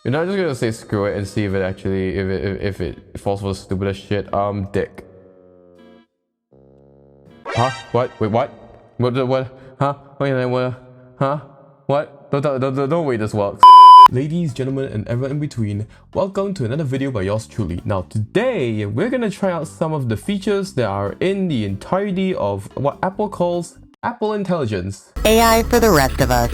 You're not just gonna say screw it and see if it actually if it falls for the stupidest shit. Dick. Huh? What? Wait, what? What? Huh? Wait, what? Huh? What? Don't wait, this works. Ladies, gentlemen, and everyone in between, welcome to another video by yours truly. Now today, we're gonna try out some of the features that are in the entirety of what Apple calls Apple Intelligence. AI for the rest of us.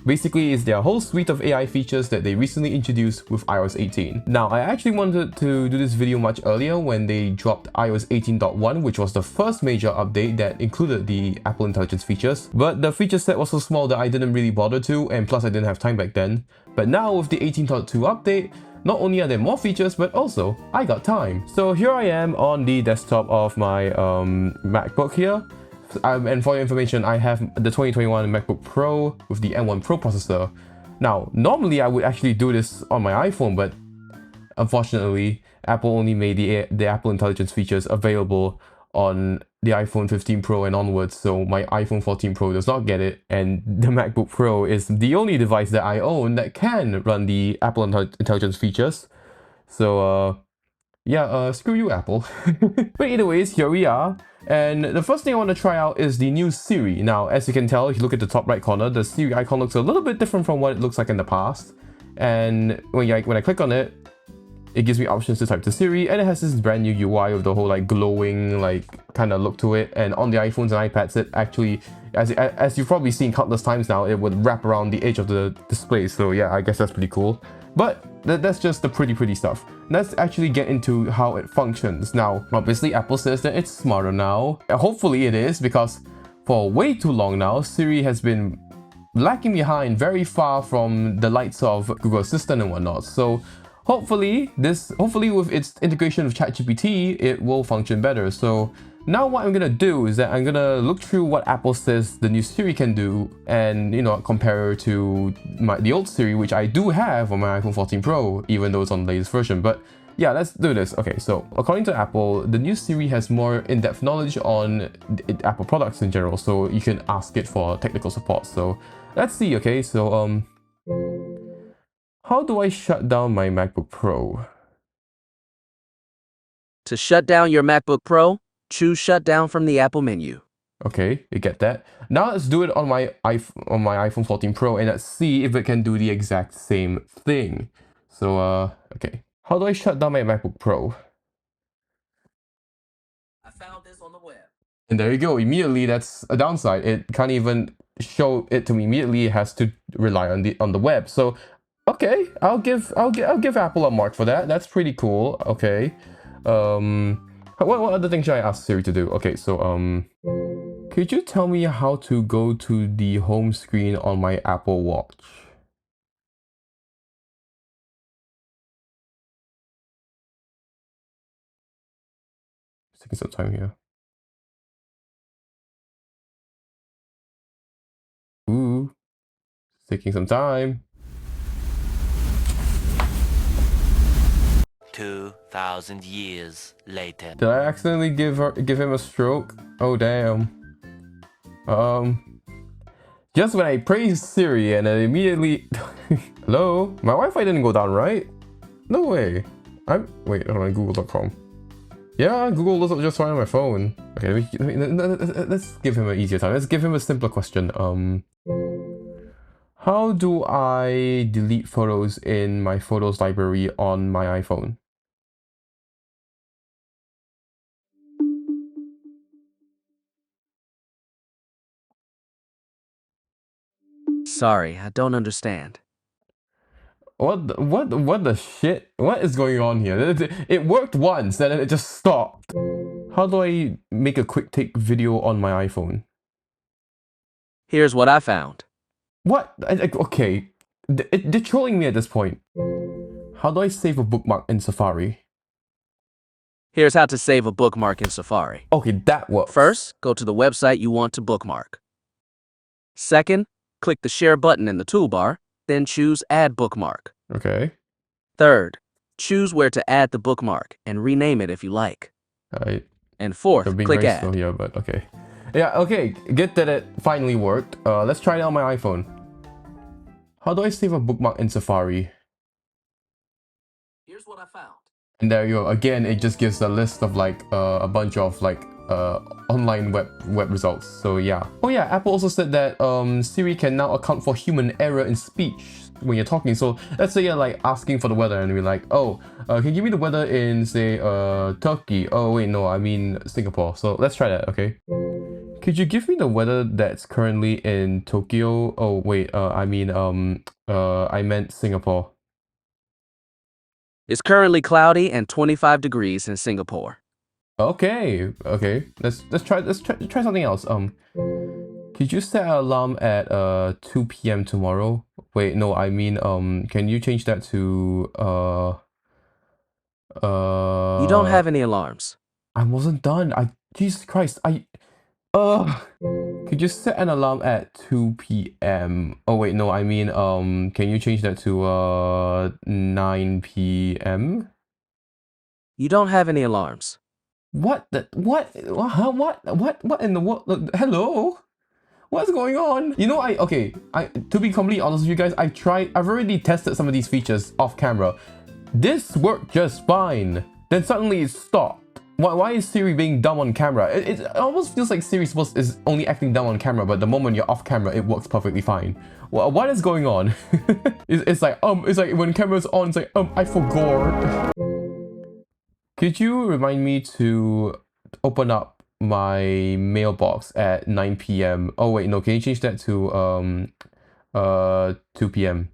Basically, it's their whole suite of AI features that they recently introduced with iOS 18. Now, I actually wanted to do this video much earlier when they dropped iOS 18.1, which was the first major update that included the Apple Intelligence features. But the feature set was so small that I didn't really bother to, and plus I didn't have time back then. But now with the 18.2 update, not only are there more features, but also I got time. So here I am on the desktop of my MacBook here. And for your information, I have the 2021 MacBook Pro with the M1 Pro processor. Now, normally I would actually do this on my iPhone, but unfortunately, Apple only made the Apple Intelligence features available on the iPhone 15 Pro and onwards, so my iPhone 14 Pro does not get it, and the MacBook Pro is the only device that I own that can run the Apple Intelligence features. So, yeah, screw you, Apple. But either ways, here we are. And the first thing I want to try out is the new Siri. Now, as you can tell, if you look at the top right corner, the Siri icon looks a little bit different from what it looks like in the past. And when I click on it, it gives me options to type to Siri, and it has this brand new UI with the whole like glowing like kind of look to it. And on the iPhones and iPads, it actually, as you've probably seen countless times now, it would wrap around the edge of the display. So yeah, I guess that's pretty cool. But that's just the pretty stuff. Let's actually get into how it functions. Now, obviously Apple says that it's smarter now. Hopefully it is, because for way too long now, Siri has been lacking behind, very far from the likes of Google Assistant and whatnot. So hopefully with its integration with ChatGPT, it will function better. So now what I'm gonna do is that I'm gonna look through what Apple says the new Siri can do, and compare to the old Siri, which I do have on my iPhone 14 Pro, even though it's on the latest version. But yeah, let's do this. Okay, so according to Apple, the new Siri has more in-depth knowledge on Apple products in general, so you can ask it for technical support. So let's see. Okay, so how do I shut down my MacBook Pro? To shut down your MacBook Pro, choose Shutdown from the Apple menu. Okay, you get that. Now let's do it on my iPhone 14 Pro, and let's see if it can do the exact same thing. So okay, how do I shut down my MacBook Pro? I found this on the web. And there you go. Immediately, that's a downside. It can't even show it to me immediately. It has to rely on the web. So okay, I'll give Apple a mark for that. That's pretty cool. Okay. What other things should I ask Siri to do? Okay, so could you tell me how to go to the home screen on my Apple Watch? It's taking some time here. Ooh, it's taking some time. 2,000 years later. Did I accidentally give him a stroke? Oh damn. Just when I praised Siri and then immediately hello? My Wi-Fi didn't go down, right? No way. Wait, hold on, google.com. Yeah, Google does it just fine on my phone. Okay, let's give him an easier time. Let's give him a simpler question. How do I delete photos in my photos library on my iPhone? Sorry, I don't understand. What the shit? What is going on here? It worked once and then it just stopped. How do I make a quick take video on my iPhone? Here's what I found. What? Okay, they're trolling me at this point. How do I save a bookmark in Safari? Here's how to save a bookmark in Safari. Okay, that works. First, go to the website you want to bookmark. Second, click the Share button in the toolbar, then choose Add Bookmark. Okay. Third, choose where to add the bookmark and rename it if you like. Alright. And fourth, Being click very Add. slow here, but okay. Yeah, okay, get that it finally worked. Let's try it on my iPhone. How do I save a bookmark in Safari? what I found. And there you go. Again, it just gives a list of like a bunch of like online web results. So yeah. Oh yeah, Apple also said that Siri can now account for human error in speech when you're talking. So let's say you're like asking for the weather and we're like, oh, can you give me the weather in say Turkey? Oh wait, no, I mean Singapore. So let's try that, okay? Could you give me the weather that's currently in Tokyo? Oh wait, I meant Singapore. It's currently cloudy and 25 degrees in Singapore. Okay, okay. Let's try something else. Could you set an alarm at 2 p.m. tomorrow? Wait, no, I mean can you change that to You don't have any alarms. I wasn't done. Jesus Christ, could you set an alarm at 2 p.m.? Oh wait, no, I mean can you change that to 9 p.m.? You don't have any alarms. What in the world? Hello? What's going on? You know, to be completely honest with you guys, I've already tested some of these features off camera. This worked just fine. Then suddenly it stopped. Why is Siri being dumb on camera? It almost feels like Siri is only acting dumb on camera, but the moment you're off camera, it works perfectly fine. What is going on? it's like when camera's on, it's like I forgot. Could you remind me to open up my mailbox at 9 p.m. Oh wait, no, can you change that to 2 p.m.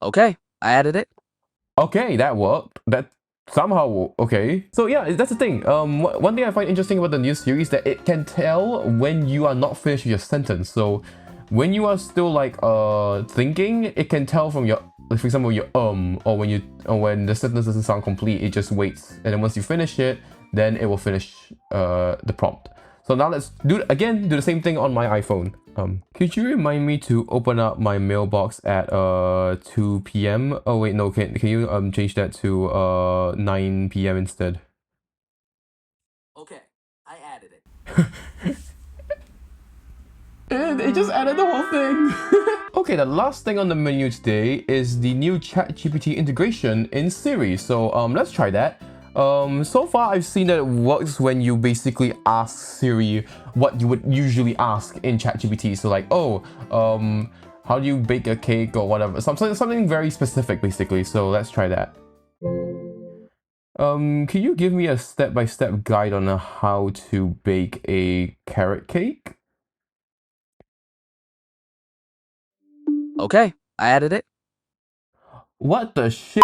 Okay, I added it. Okay, that worked. That somehow okay. So yeah, that's the thing. One thing I find interesting about the new series is that it can tell when you are not finished with your sentence. So when you are still like thinking, it can tell from your, like, for example, your or when the sentence doesn't sound complete, it just waits, and then once you finish it, then it will finish the prompt. So now let's do the same thing on my iPhone. Could you remind me to open up my mailbox at 2 p.m.? Oh wait, no, can you change that to 9 p.m. instead? Okay, I added it. It just added the whole thing. Okay, the last thing on the menu today is the new ChatGPT integration in Siri. So let's try that. So far I've seen that it works when you basically ask Siri what you would usually ask in ChatGPT. So like, oh, how do you bake a cake or whatever? Something very specific basically. So let's try that. Can you give me a step-by-step guide on how to bake a carrot cake? Okay, I added it. What the shit?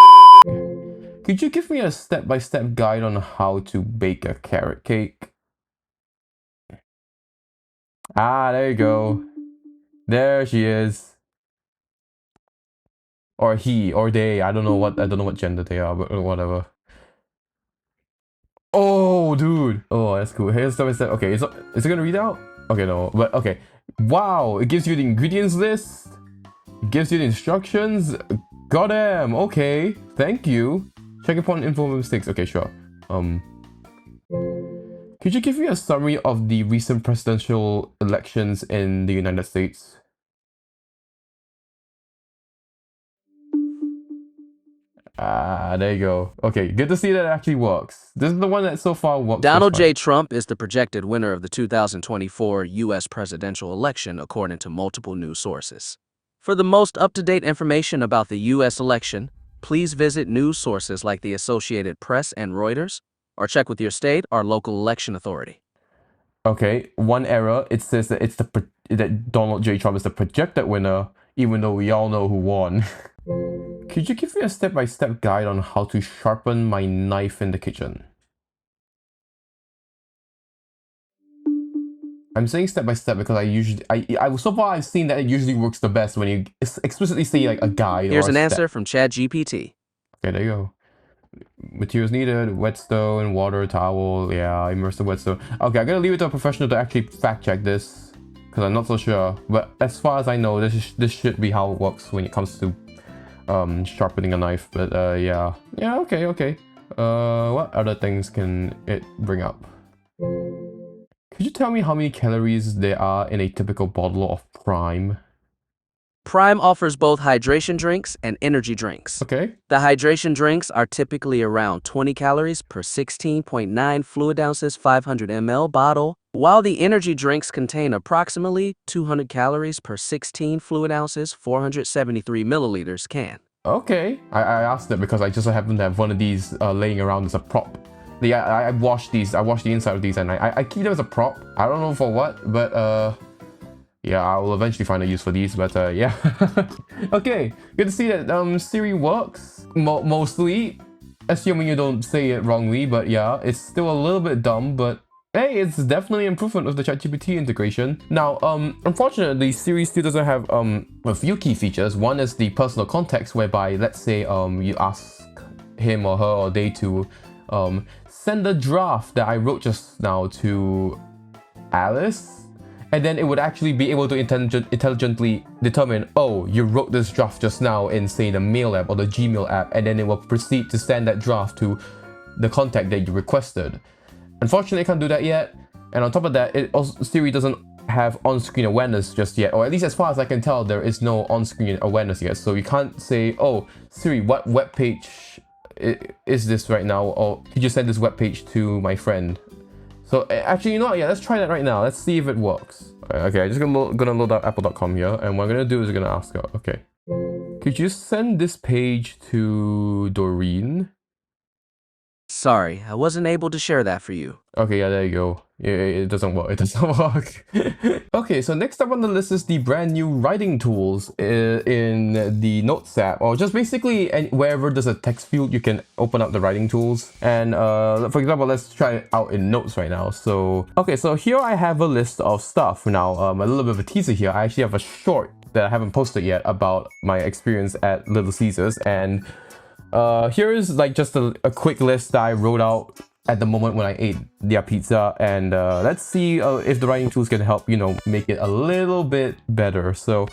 Could you give me a step-by-step guide on how to bake a carrot cake? Ah, there you go. There she is. Or he, or they. I don't know what gender they are, but whatever. Oh, dude. Oh, that's cool. Here's step-by-step. Okay, is it gonna read out? Okay, no. But okay. Wow, it gives you the ingredients list. It gives you the instructions. Goddamn. Okay. Thank you. Check upon info mistakes. Okay, sure. Could you give me a summary of the recent presidential elections in the United States? Ah, there you go. Okay, good to see that it actually works. This is the one that so far works. Donald J. Trump is the projected winner of the 2024 U.S. presidential election, according to multiple news sources. For the most up-to-date information about the U.S. election, please visit news sources like the Associated Press and Reuters, or check with your state or local election authority. Okay, one error. It says that that Donald J. Trump is the projected winner, even though we all know who won. Could you give me a step-by-step guide on how to sharpen my knife in the kitchen? I'm saying step-by-step because so far I've seen that it usually works the best when you explicitly say like a guide. Here's or an a answer step. from ChatGPT. Okay, there you go. Materials needed: whetstone, water, towel. Yeah, immersive whetstone. Okay, I'm gonna leave it to a professional to actually fact-check this because I'm not so sure. But as far as I know, this should be how it works when it comes to sharpening a knife. But yeah, okay. What other things can it bring up? Could you tell me how many calories there are in a typical bottle of Prime? Prime offers both hydration drinks and energy drinks. Okay. The hydration drinks are typically around 20 calories per 16.9 fluid ounces 500 ml bottle, while the energy drinks contain approximately 200 calories per 16 fluid ounces 473 milliliters can. Okay. I asked that because I just happen to have one of these laying around as a prop. Yeah, I washed these. I washed the inside of these, and I keep them as a prop. I don't know for what, but yeah, I will eventually find a use for these, but yeah. Okay, good to see that Siri works, mostly, assuming you don't say it wrongly, but yeah, it's still a little bit dumb, but hey, it's definitely an improvement of the ChatGPT integration. Now, unfortunately, Siri still doesn't have a few key features. One is the personal context, whereby, let's say, you ask him or her or they to send a draft that I wrote just now to Alice, and then it would actually be able to intelligently determine, oh, you wrote this draft just now in, say, the Mail app or the Gmail app, and then it will proceed to send that draft to the contact that you requested. Unfortunately, it can't do that yet, and on top of that, Siri doesn't have on-screen awareness just yet, or at least as far as I can tell, there is no on-screen awareness yet, so you can't say, oh, Siri, what web page is this right now, or could you send this web page to my friend? So actually, you know what? Yeah, let's try that right now. Let's see if it works. Okay, I'm just gonna load up apple.com here, and what I'm gonna do is I'm gonna ask her, okay, could you send this page to Doreen? Sorry, I wasn't able to share that for you. Okay, yeah, there you go. It doesn't work. It doesn't work. Okay, so next up on the list is the brand new writing tools in the Notes app, or just basically wherever there's a text field, you can open up the writing tools. And for example, let's try it out in Notes right now. So, okay, so here I have a list of stuff. Now, a little bit of a teaser here. I actually have a short that I haven't posted yet about my experience at Little Caesars, and here is like just a quick list that I wrote out at the moment when I ate their pizza, and let's see if the writing tools can help, you know, make it a little bit better. So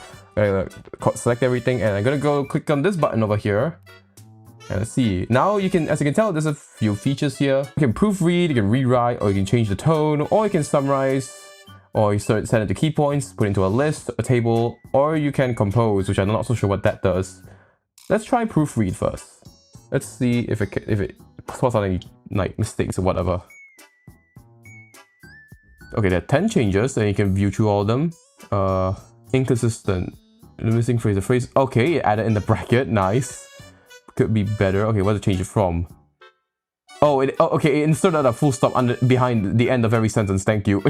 select everything, and I'm gonna go click on this button over here, and let's see. Now you can, as you can tell, there's a few features here. You can proofread, you can rewrite, or you can change the tone, or you can summarize, or you send it to key points, put it into a list, a table, or you can compose, which I'm not so sure what that does. Let's try proofread first. Let's see if it spots out any like mistakes or whatever. Okay, there are 10 changes, and you can view through all of them. Inconsistent. The missing phrase. The phrase. Okay, it added in the bracket. Nice. Could be better. Okay, what to change it from? Oh, okay. It inserted a full stop behind the end of every sentence. Thank you.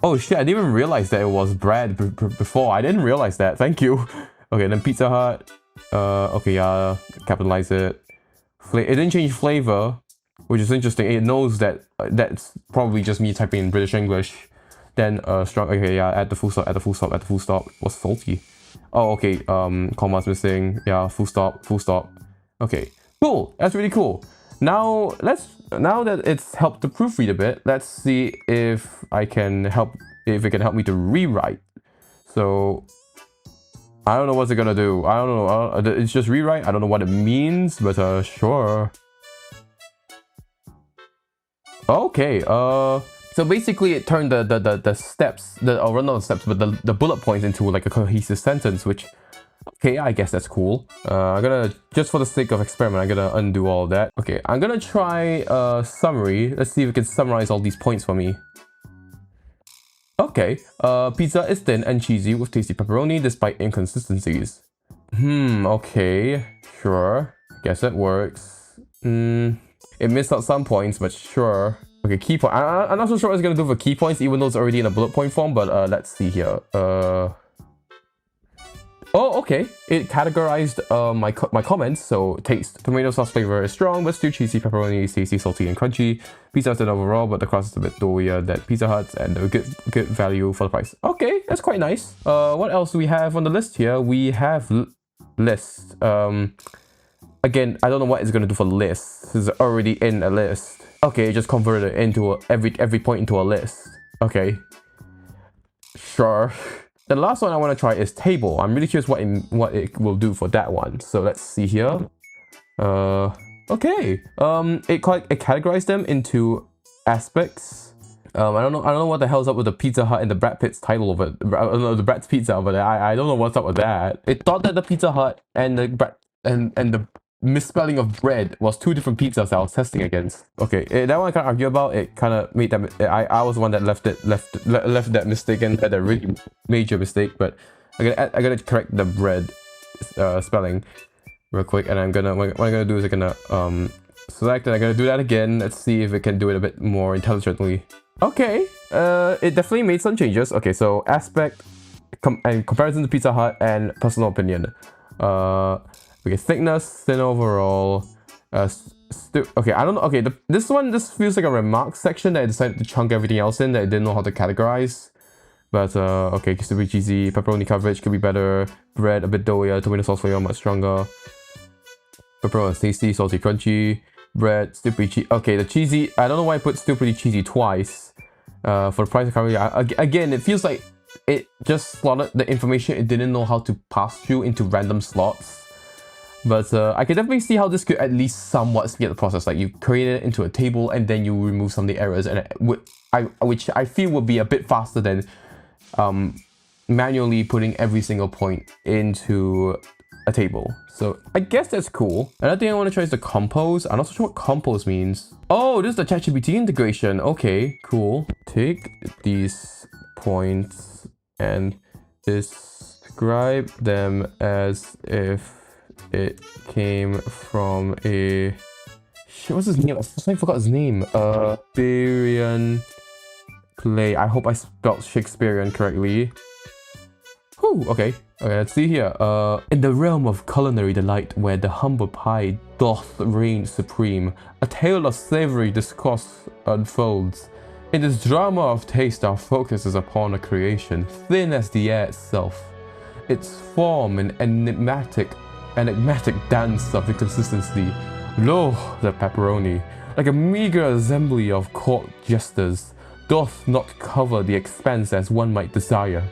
Oh shit! I didn't even realize that it was Brad before. I didn't realize that. Thank you. Okay, then Pizza Hut. Okay, yeah. Capitalize it. It didn't change flavor, which is interesting. It knows that that's probably just me typing in British English. Then strong. Okay, yeah. Add the full stop. Add the full stop. Add the full stop. What's salty? Oh, okay. Commas missing. Yeah. Full stop. Full stop. Okay. Cool. That's really cool. Now that it's helped to proofread a bit, let's see if it can help me to rewrite. So I don't know what's it gonna do. I don't know. It's just rewrite. I don't know what it means, but sure. Okay. So basically, it turned the steps, or not the steps, but the bullet points into like a cohesive sentence. Which, okay, I guess that's cool. I'm gonna, just for the sake of experiment, I'm gonna undo all that. Okay, I'm gonna try a summary. Let's see if it can summarize all these points for me. Okay, pizza is thin and cheesy with tasty pepperoni despite inconsistencies. Okay, sure. Guess that works. It missed out some points, but sure. Okay, key point. I'm not so sure what it's gonna do for key points, even though it's already in a bullet point form, but let's see here. Oh, okay. It categorized my comments. So taste. Tomato sauce flavor is strong, but still cheesy. Pepperoni is tasty, salty, and crunchy. Pizza Hut's overall, but the crust is a bit doughier than Pizza Hut's, and a good value for the price. Okay, that's quite nice. What else do we have on the list here? We have list. Again, I don't know what it's gonna do for list. It's already in a list. Okay, just convert it into every point into a list. Okay. Sure. The last one I want to try is table. I'm really curious what it will do for that one. So let's see here. Okay. It categorized them into aspects. I don't know what the hell's up with the Pizza Hut and the Brad Pitt's title of it. The Brad's Pizza, but I don't know what's up with that. It thought that the Pizza Hut and the Brad and the misspelling of bread was two different pizzas I was testing against. Okay, that one I can't argue about. It kind of made that. I was the one that left that mistake and had a really major mistake. But I gotta correct the bread spelling real quick, and what I'm gonna do is I'm gonna select it. I'm gonna do that again. Let's see if it can do it a bit more intelligently. Okay, it definitely made some changes. Okay, so aspect and comparison to Pizza Hut and personal opinion. Okay, thickness, thin overall. Okay, I don't know. Okay, this feels like a remarks section that I decided to chunk everything else in that I didn't know how to categorize. But okay, super cheesy. Pepperoni coverage could be better. Bread a bit doughier. Tomato sauce flavor much stronger. Pepperoni is tasty, salty, crunchy. Bread still pretty cheesy. Okay, the cheesy. I don't know why I put still pretty cheesy twice. For the price of curry, again, it feels like it just slotted the information it didn't know how to pass through into random slots. But I can definitely see how this could at least somewhat speed up the process. Like you create it into a table and then you remove some of the errors, and which I feel would be a bit faster than manually putting every single point into a table. So I guess that's cool. Another thing I want to try is the compose. I'm not so sure what compose means. Oh, this is the ChatGPT integration. Okay, cool. Take these points and describe them as if it came from a... Shit, what's his name? I forgot his name. Shakespearean play. I hope I spelled Shakespearean correctly. Whew, okay. Okay, let's see here. In the realm of culinary delight, where the humble pie doth reign supreme, a tale of savory discourse unfolds. In this drama of taste, our focus is upon a creation, thin as the air itself. Its form an enigmatic dance of inconsistency. Lo, the pepperoni, like a meager assembly of court jesters, doth not cover the expanse as one might desire.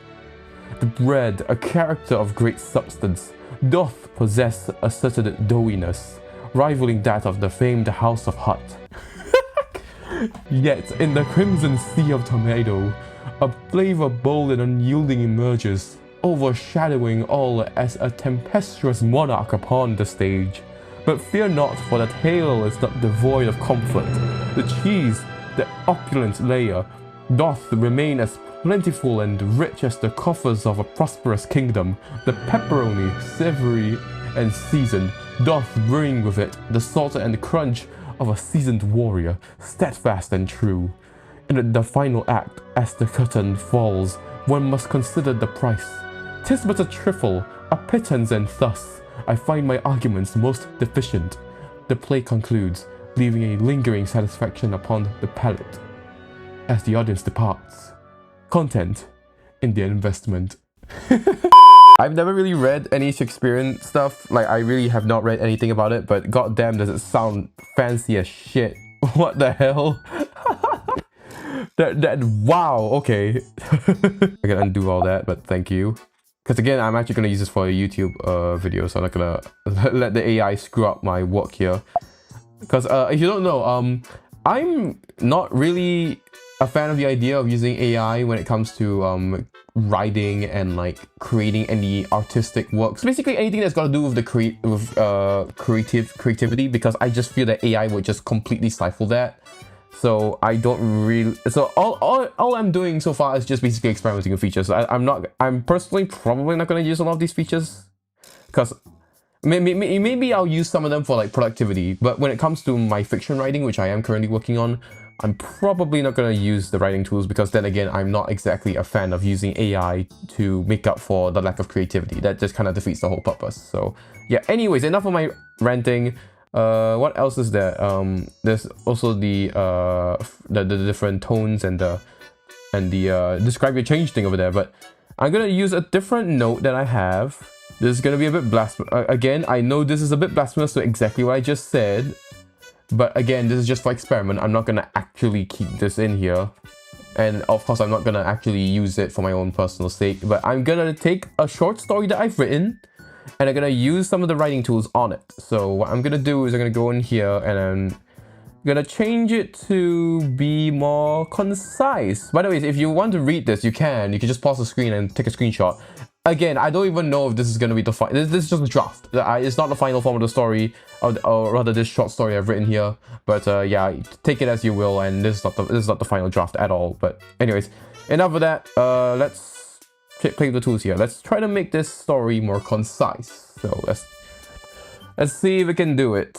The bread, a character of great substance, doth possess a certain doughiness, rivaling that of the famed House of Hut. Yet, in the crimson sea of tomato, a flavor bold and unyielding emerges, overshadowing all as a tempestuous monarch upon the stage. But fear not, for the tale is not devoid of comfort. The cheese, the opulent layer, doth remain as plentiful and rich as the coffers of a prosperous kingdom. The pepperoni, savory and seasoned, doth bring with it the salt and crunch of a seasoned warrior, steadfast and true. In the final act, as the curtain falls, one must consider the price. 'Tis but a trifle, a pittance, and thus I find my arguments most deficient. The play concludes, leaving a lingering satisfaction upon the palate. As the audience departs, content in the investment. I've never really read any Shakespearean stuff. Like, I really have not read anything about it, but goddamn does it sound fancy as shit. What the hell? Wow, okay. I can undo all that, but thank you. Because again, I'm actually going to use this for a YouTube video, so I'm not going to let the AI screw up my work here. Because if you don't know, I'm not really a fan of the idea of using AI when it comes to writing and like creating any artistic works. Basically anything that's got to do with the creativity, because I just feel that AI would just completely stifle that. So I don't really. So all I'm doing so far is just basically experimenting with features. So I'm personally probably not going to use a lot of these features, because maybe I'll use some of them for like productivity. But when it comes to my fiction writing, which I am currently working on, I'm probably not going to use the writing tools, because then again, I'm not exactly a fan of using AI to make up for the lack of creativity. That just kind of defeats the whole purpose. So yeah, anyways, enough of my ranting. What else is there? There's also the different tones and the describe your change thing over there, but I'm gonna use a different note that I have. This is gonna be a bit blasphemous. Again, I know this is a bit blasphemous to exactly what I just said, but again, this is just for experiment. I'm not gonna actually keep this in here, and of course I'm not gonna actually use it for my own personal sake, but I'm gonna take a short story that I've written and I'm gonna use some of the writing tools on it. So what I'm gonna do is I'm gonna go in here and Gonna change it to be more concise. By the way, if you want to read this, you can just pause the screen and take a screenshot. Again, I don't even know if this is gonna be the final. This is just a draft. It's not the final form of the story, or rather this short story I've written here. But yeah, take it as you will, and this is not the final draft at all. But anyways, enough of that. Let's play with the tools here. Let's try to make this story more concise. So let's see if we can do it.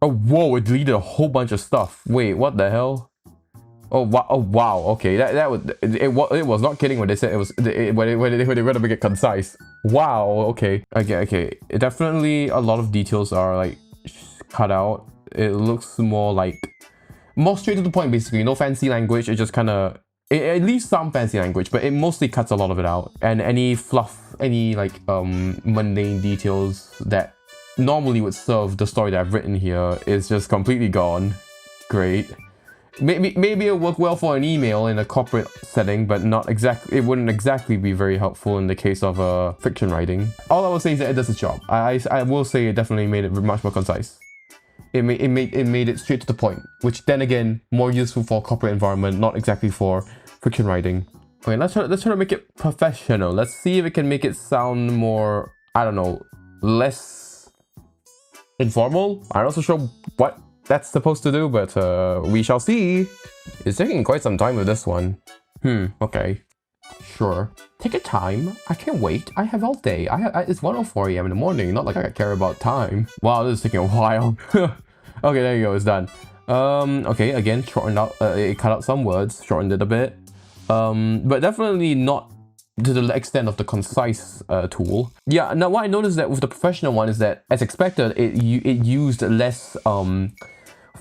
Oh, whoa, it deleted a whole bunch of stuff. Wait, what the hell? Oh, wow. Oh, wow. Okay, it was not kidding when they said it was when they were to make it concise. Wow. Okay. Okay. Definitely a lot of details are like cut out. It looks more straight to the point, basically. No fancy language. It just kind of it leaves some fancy language, but it mostly cuts a lot of it out. And any fluff, any mundane details that normally would serve the story that I've written here is just completely gone. Great. Maybe it'll work well for an email in a corporate setting, but not exactly. It wouldn't exactly be very helpful in the case of fiction writing. All I will say is that it does its job. I will say it definitely made it much more concise. It made it straight to the point, which then again more useful for corporate environment, not exactly for fiction writing. Okay, let's try to make it professional. Let's see if we can make it sound more, I don't know, less informal. I'm not so sure what that's supposed to do, but we shall see. It's taking quite some time with this one. Okay. Sure. Take your time. I can't wait. I have all day. It's 1:04 AM in the morning. Not like I care about time. Wow, this is taking a while. Okay, there you go. It's done. Okay, again, shortened out. It cut out some words, shortened it a bit. But definitely not to the extent of the concise tool. Yeah, now what I noticed that with the professional one is that, as expected, it used less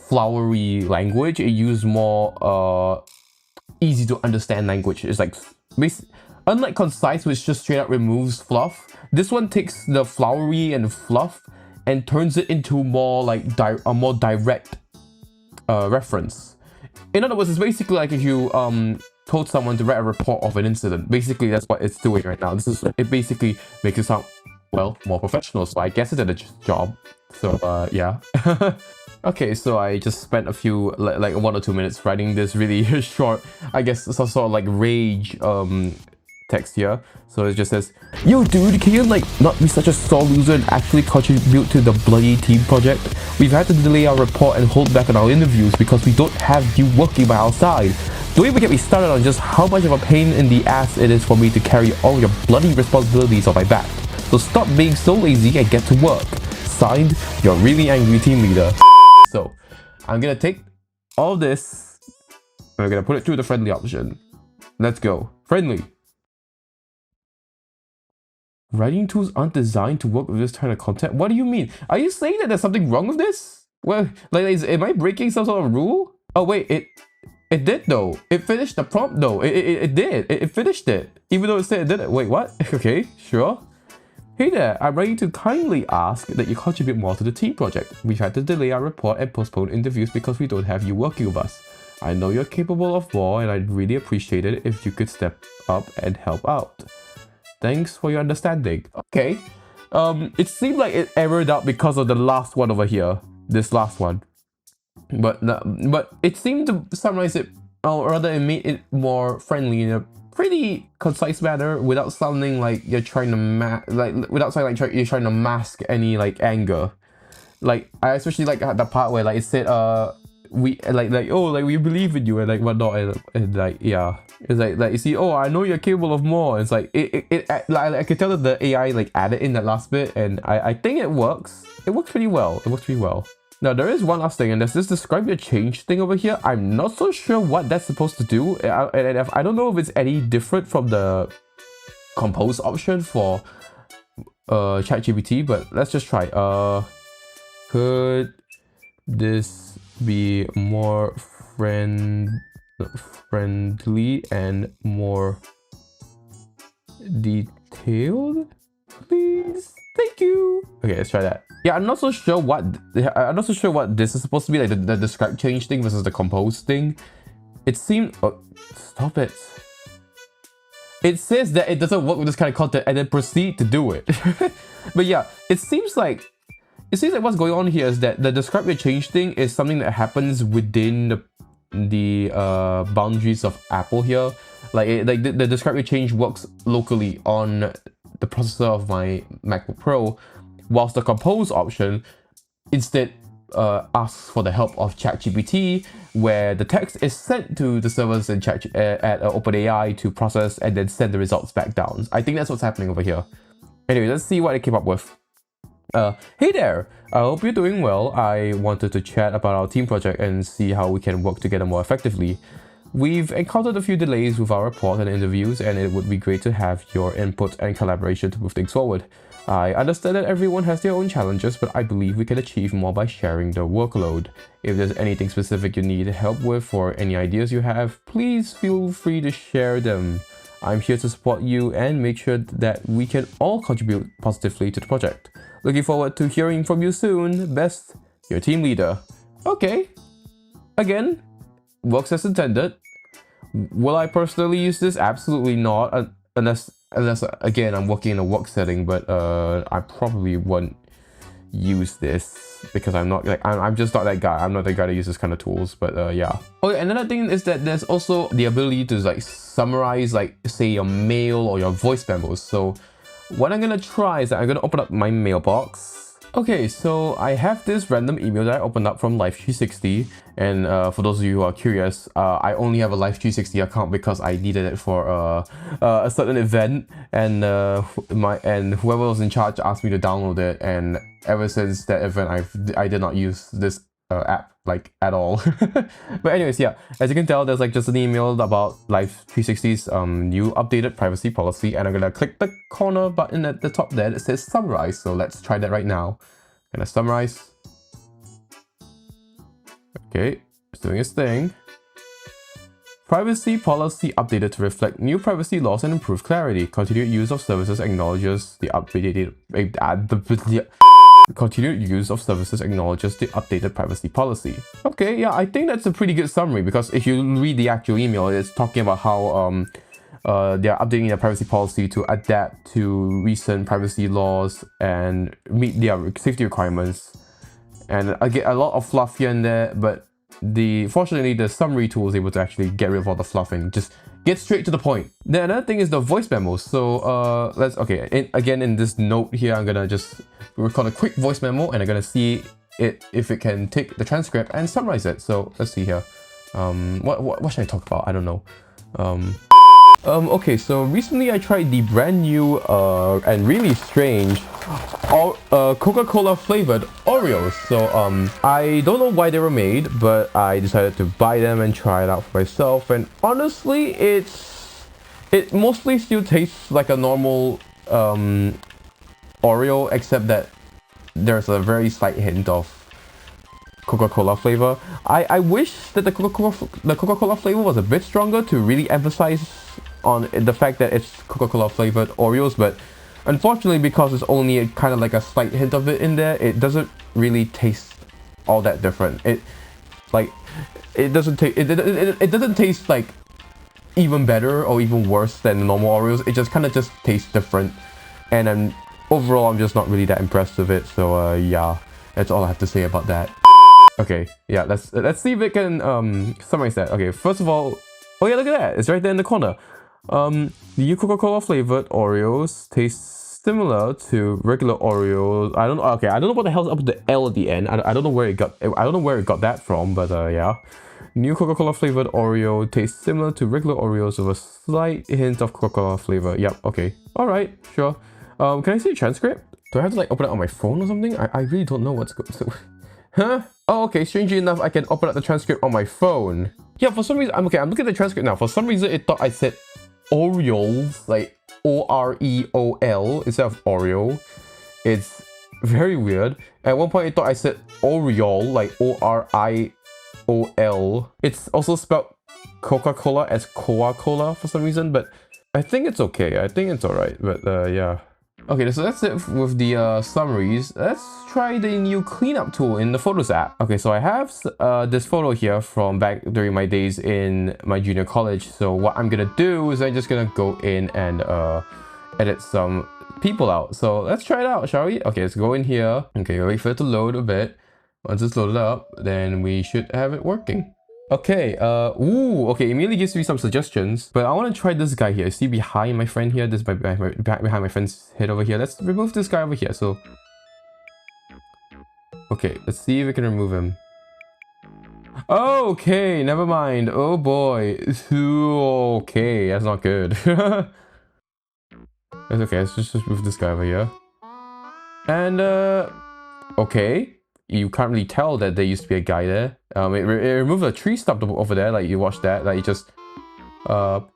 flowery language. It used more easy to understand language. It's like, unlike concise, which just straight up removes fluff, this one takes the flowery and fluff and turns it into more like a more direct reference. In other words, it's basically like if you told someone to write a report of an incident. Basically, that's what it's doing right now. It basically makes it sound, well, more professional. So I guess it did a job. So yeah. Okay, so I just spent a few, like 1 or 2 minutes writing this really short, I guess, some sort of like rage text here. So it just says, "Yo dude, can you not be such a sore loser and actually contribute to the bloody team project? We've had to delay our report and hold back on our interviews because we don't have you working by our side. Don't even get me started on just how much of a pain in the ass it is for me to carry all your bloody responsibilities on my back. So stop being so lazy and get to work. Signed, your really angry team leader." So I'm gonna take all this and we're gonna put it through the friendly option. Let's go. Friendly. Writing tools aren't designed to work with this kind of content. What do you mean? Are you saying that there's something wrong with this? Well, am I breaking some sort of rule? Oh wait, it did though. It finished the prompt though. It did. It finished it. Even though it said it did it. Wait, what? Okay, sure. Hey there, I'm ready to kindly ask that you contribute more to the team project. We've had to delay our report and postpone interviews because we don't have you working with us. I know you're capable of more and I'd really appreciate it if you could step up and help out. Thanks for your understanding. Okay. It seemed like it errored out because of the last one over here. This last one. But it seemed to summarize it, or rather it made it more friendly in a pretty concise manner without sounding like you're trying to you're trying to mask any anger. Like I especially like the part where it said we we believe in you and whatnot and yeah, it's like you see, oh, I know you're capable of more. It's like I could tell that the AI added in that last bit, and I think it works. It works pretty well. Now there is one last thing, and there's this describe your change thing over here. I'm not so sure what that's supposed to do, and I don't know if it's any different from the compose option for ChatGPT, but let's just try. Could this be more friendly and more detailed, please? Thank you. Okay, let's try that. Yeah, I'm not so sure what this is supposed to be, the describe change thing versus the compose thing. It seemed, oh, stop it. It says that it doesn't work with this kind of content and then proceed to do it. But yeah, it seems like it seems like what's going on here is that the describe your change thing is something that happens within the boundaries of Apple here. Like the describe your change works locally on the processor of my MacBook Pro, whilst the compose option instead asks for the help of ChatGPT, where the text is sent to the servers in at OpenAI to process and then send the results back down. I think that's what's happening over here. Anyway, let's see what I came up with. Hey there, I hope you're doing well. I wanted to chat about our team project and see how we can work together more effectively. We've encountered a few delays with our report and interviews, and it would be great to have your input and collaboration to move things forward. I understand that everyone has their own challenges, but I believe we can achieve more by sharing the workload. If there's anything specific you need help with or any ideas you have, please feel free to share them. I'm here to support you and make sure that we can all contribute positively to the project. Looking forward to hearing from you soon. Best, your team leader. Okay. Again, works as intended. Will I personally use this? Absolutely not. Unless again, I'm working in a work setting, but I probably won't use this because I'm not like I'm just not that guy. I'm not the guy to use this kind of tools, but yeah. Okay, another thing is that there's also the ability to like summarize, like say your mail or your voice memos. So what I'm gonna try is that I'm gonna open up my mailbox. Okay, so I have this random email that I opened up from Life360, and for those of you who are curious, I only have a Life360 account because I needed it for a certain event, and whoever was in charge asked me to download it, and ever since that event, I did not use this app like at all. But anyways, yeah, as you can tell, there's like just an email about Life360's new updated privacy policy, and I'm gonna click the corner button at the top there that says summarize. So let's try that right now. Gonna summarize. Okay, it's doing its thing. Privacy policy updated to reflect new privacy laws and improve clarity. Continued use of services acknowledges the updated continued use of services acknowledges the updated privacy policy. Okay, yeah, I think that's a pretty good summary, because if you read the actual email, it's talking about how they're updating their privacy policy to adapt to recent privacy laws and meet their safety requirements. And I get a lot of fluff here and there, but fortunately the summary tool is able to actually get rid of all the fluff and just get straight to the point. Then another thing is the voice memos. So again in this note here, I'm gonna just record a quick voice memo, and I'm gonna see if it can take the transcript and summarize it. So let's see here. What should I talk about? I don't know. Okay, so recently I tried the brand new and really strange Coca-Cola flavored Oreos. So I don't know why they were made, but I decided to buy them and try it out for myself, and honestly it mostly still tastes like a normal Oreo, except that there's a very slight hint of Coca-Cola flavor. I wish that the Coca-Cola flavor was a bit stronger to really emphasize on the fact that it's Coca-Cola flavored Oreos, but unfortunately, because it's only kind of like a slight hint of it in there, it doesn't really taste all that different. It doesn't taste like even better or even worse than normal Oreos. It just kind of tastes different, and overall I'm just not really that impressed with it. So yeah, that's all I have to say about that. Okay, yeah, let's see if it can summarize that. Okay, first of all, oh yeah, look at that, it's right there in the corner. The new Coca-Cola flavored Oreos taste similar to regular Oreos. I don't know what the hell's up with the L at the end. I don't know where it got that from, but yeah. New Coca-Cola flavored Oreo tastes similar to regular Oreos with a slight hint of Coca-Cola flavor. Yep, okay. Alright, sure. Can I see a transcript? Do I have to like open it on my phone or something? I really don't know what's going on. Huh? Oh, okay, strangely enough, I can open up the transcript on my phone. Yeah, for some reason, I'm looking at the transcript now. For some reason, it thought I said Oreos, like O-R-E-O-L instead of Oreo. It's very weird. At one point, it thought I said Oriole, like O-R-I-O-L. It's also spelled Coca-Cola as Coca-Cola for some reason, but I think it's okay. I think it's alright, but yeah. Okay, so that's it with the summaries. Let's try the new cleanup tool in the Photos app. Okay, so I have this photo here from back during my days in my junior college. So what I'm gonna do is I'm just gonna go in and edit some people out. So let's try it out, shall we? Okay, let's go in here. Okay, wait for it to load a bit. Once it's loaded up, then we should have it working. Okay, ooh, okay, immediately gives me some suggestions, but I want to try this guy here. See behind my friend here? This is behind my friend's head over here. Let's remove this guy over here, so... Okay, let's see if we can remove him. Okay, never mind. Oh boy. Okay, that's not good. That's okay, let's just move this guy over here. And, okay. You can't really tell that there used to be a guy there. It removed a tree stump over there, like you watched that, like you just boop,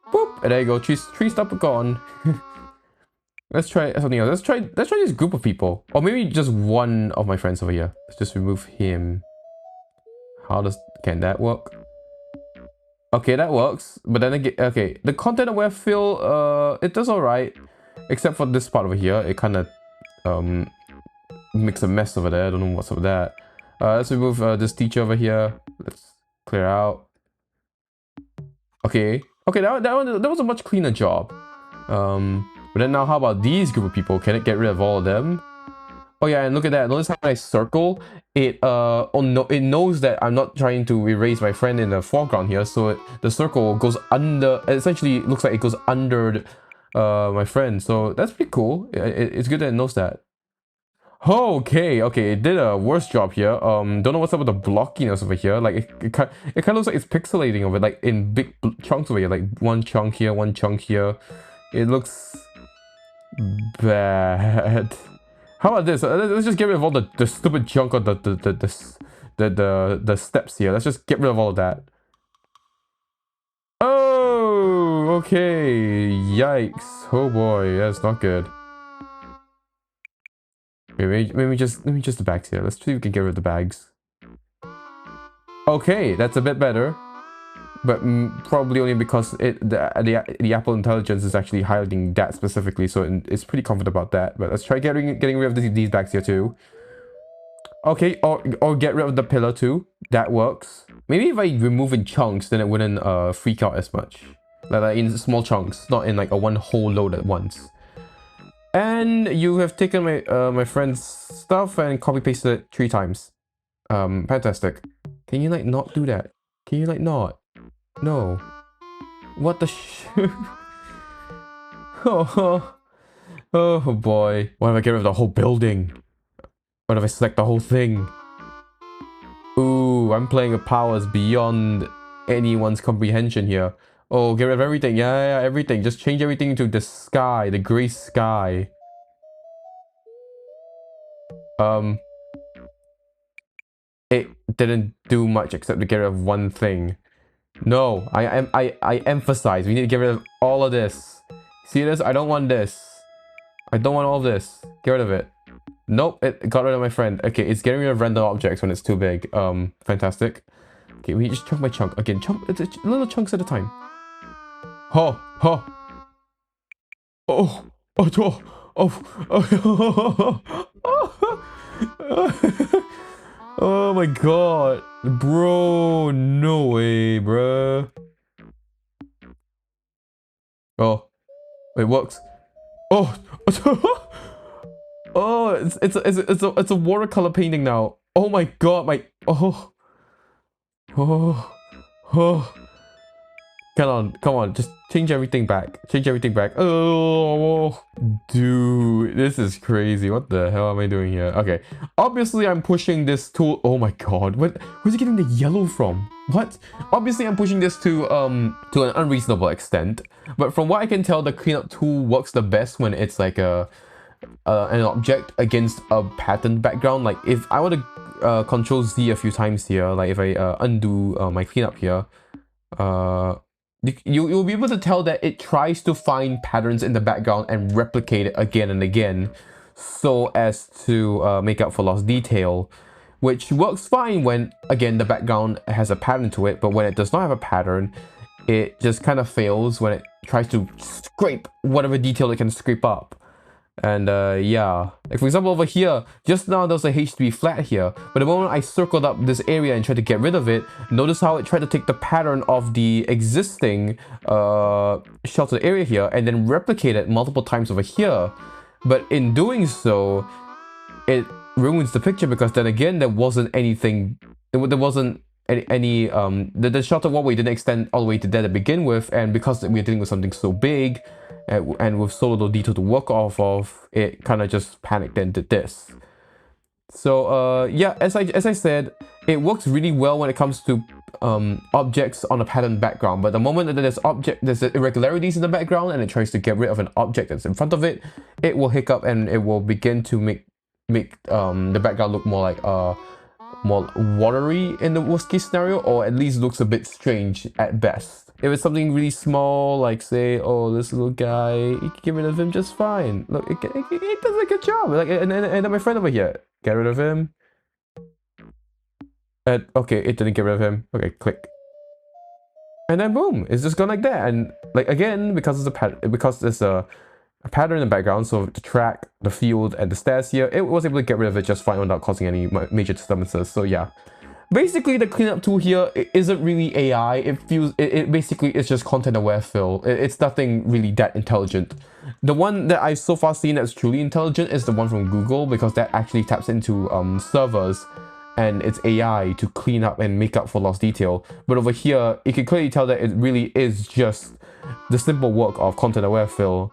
and there you go, tree stump gone. Let's try something else. Let's try this group of people. Or maybe just one of my friends over here. Let's just remove him. Can that work? Okay, that works. But then again, okay, the content aware fill, it does alright. Except for this part over here, it kinda makes a mess over there. I don't know what's up with that. Let's remove this teacher over here. Let's clear out. Okay. Okay, that was a much cleaner job. But then now how about these group of people? Can it get rid of all of them? Oh yeah, and look at that. Notice how I circle? It it knows that I'm not trying to erase my friend in the foreground here, so the circle goes under, essentially looks like it goes under my friend. So that's pretty cool. It's good that it knows that. Okay, it did a worse job here. Don't know what's up with the blockiness over here. Like it kind of looks like it's pixelating over, like in big chunks over here, like one chunk here, one chunk here. It looks bad. How about this? Let's just get rid of all the stupid junk on the steps here. Let's just get rid of all of that. Oh, okay. Yikes. Oh boy, that's not good. Maybe just the bags here. Let's see if we can get rid of the bags. Okay, that's a bit better. But probably only because the Apple Intelligence is actually highlighting that specifically, so it's pretty confident about that. But let's try getting rid of these bags here too. Okay, or get rid of the pillar too. That works. Maybe if I remove in chunks, then it wouldn't freak out as much. Like in small chunks, not in like a one whole load at once. And you have taken my my friend's stuff and copy pasted it 3 times. Fantastic. Can you like not do that? Can you like not? No. What the oh boy. What if I get rid of the whole building? What if I select the whole thing? Ooh, I'm playing with powers beyond anyone's comprehension here. Oh, get rid of everything. Yeah, everything. Just change everything to the sky, the gray sky. It didn't do much except to get rid of one thing. No, I emphasize, we need to get rid of all of this. See this? I don't want this. I don't want all of this. Get rid of it. Nope, it got rid of my friend. Okay, it's getting rid of random objects when it's too big. Fantastic. Okay, we just chunk by chunk. Again, little chunks at a time. Oh. Oh my god. Bro, no way, bro. Oh, it works. Oh, oh, it's a watercolor painting now. Oh my god, oh. Come on, just change everything back. Oh, dude, this is crazy. What the hell am I doing here? Okay, obviously I'm pushing this tool. Oh my god, where's it getting the yellow from? What? Obviously I'm pushing this to an unreasonable extent, but from what I can tell, the cleanup tool works the best when it's like an object against a pattern background. Like if I were to Control Z a few times here, like if I undo my cleanup here, you'll be able to tell that it tries to find patterns in the background and replicate it again and again so as to make up for lost detail, which works fine when, again, the background has a pattern to it, but when it does not have a pattern, it just kind of fails when it tries to scrape whatever detail it can scrape up. And yeah, like for example over here, just now there was a HTTP flat here, but the moment I circled up this area and tried to get rid of it, notice how it tried to take the pattern of the existing sheltered area here and then replicate it multiple times over here. but in doing so, it ruins the picture because then again, there wasn't anything, there wasn't the shot of Huawei didn't extend all the way to there to begin with, and because we're dealing with something so big and with so little detail to work off of, it kind of just panicked and did this. So yeah, as I said, it works really well when it comes to objects on a pattern background, but the moment that there's irregularities in the background and it tries to get rid of an object that's in front of it, it will hiccup and it will begin to make the background look more like more watery in the worst case scenario, or at least looks a bit strange at best. If it's something really small, like say, oh, this little guy, you can get rid of him just fine. Look, it does a good job. Like, and then my friend over here, get rid of him. Okay, it didn't get rid of him. Okay, click. And then boom, it's just gone like that. And like again, because there's a pattern in the background, so to track the field and the stairs here, it was able to get rid of it just fine without causing any major disturbances. So yeah, basically the cleanup tool here isn't really AI. It basically is just content aware fill. It's nothing really that intelligent. The one that I've so far seen that's truly intelligent is the one from Google, because that actually taps into servers and it's AI to clean up and make up for lost detail. But over here, you can clearly tell that it really is just the simple work of content aware fill.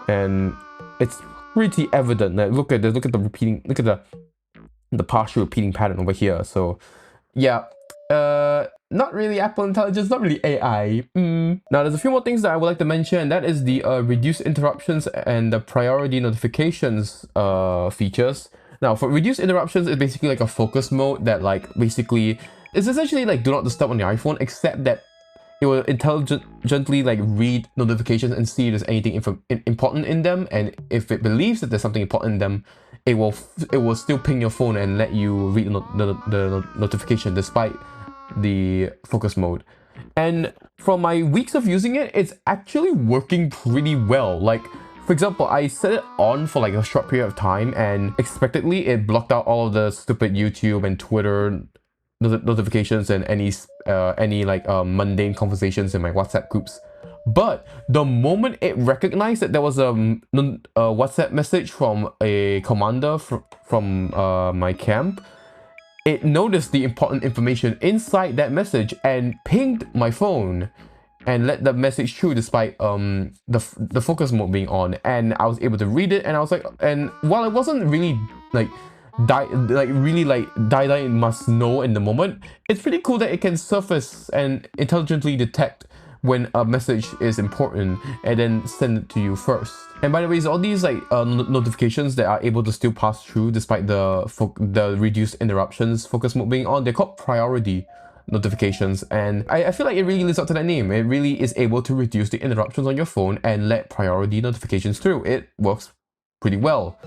And it's pretty evident that look at the repeating, look at the partial repeating pattern over here. So yeah, not really Apple Intelligence, not really AI. Now there's a few more things that I would like to mention, and that is the reduce interruptions and the priority notifications features. Now for reduce interruptions, it's basically like a focus mode that like basically it's essentially like do not disturb on your iPhone, except that it will intelligently like read notifications and see if there's anything important in them, and if it believes that there's something important in them, it will still ping your phone and let you read the notification despite the focus mode. And from my weeks of using it, it's actually working pretty well. Like for example, I set it on for like a short period of time, and expectedly it blocked out all of the stupid YouTube and Twitter notifications and any like mundane conversations in my WhatsApp groups. But the moment it recognized that there was a WhatsApp message from a commander from my camp, it noticed the important information inside that message and pinged my phone and let the message through despite the focus mode being on, and I was able to read it, and I was like, and while it wasn't really like die must know in the moment, it's pretty cool that it can surface and intelligently detect when a message is important and then send it to you first. And by the way, all these like notifications that are able to still pass through despite the reduced interruptions focus mode being on, they're called priority notifications, and I feel like it really lives up to that name. It really is able to reduce the interruptions on your phone and let priority notifications through. It works pretty well.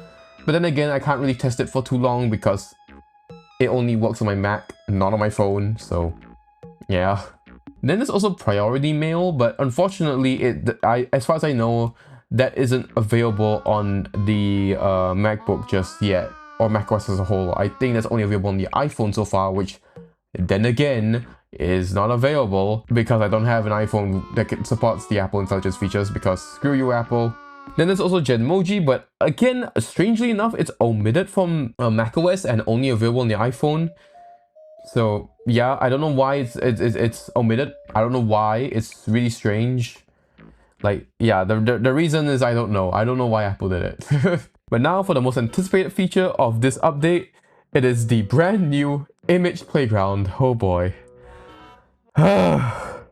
But then again, I can't really test it for too long because it only works on my Mac, not on my phone, so yeah. Then there's also priority mail, but unfortunately, as far as I know, that isn't available on the MacBook just yet, or macOS as a whole. I think that's only available on the iPhone so far, which then again is not available because I don't have an iPhone that supports the Apple Intelligence features, because screw you, Apple. Then there's also Genmoji, but again, strangely enough, it's omitted from macOS and only available on the iPhone. So yeah, I don't know why it's omitted. I don't know why. It's really strange. Like yeah, the reason is I don't know. I don't know why Apple did it. But now for the most anticipated feature of this update, it is the brand new image playground. Oh boy.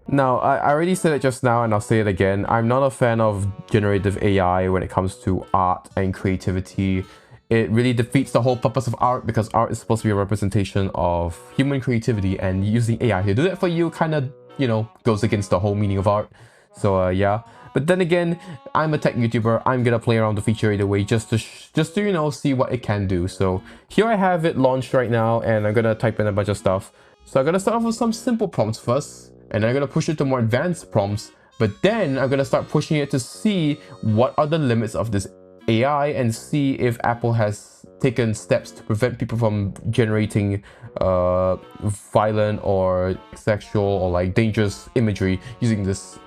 Now, I already said it just now and I'll say it again. I'm not a fan of generative AI when it comes to art and creativity. It really defeats the whole purpose of art, because art is supposed to be a representation of human creativity, and using AI to do that for you kind of, you know, goes against the whole meaning of art. So yeah. But then again, I'm a tech YouTuber. I'm gonna play around the feature either way just to you know, see what it can do. So here I have it launched right now, and I'm gonna type in a bunch of stuff. So I'm gonna start off with some simple prompts first, and then I'm gonna push it to more advanced prompts, but then I'm gonna start pushing it to see what are the limits of this AI and see if Apple has taken steps to prevent people from generating violent or sexual or like dangerous imagery using this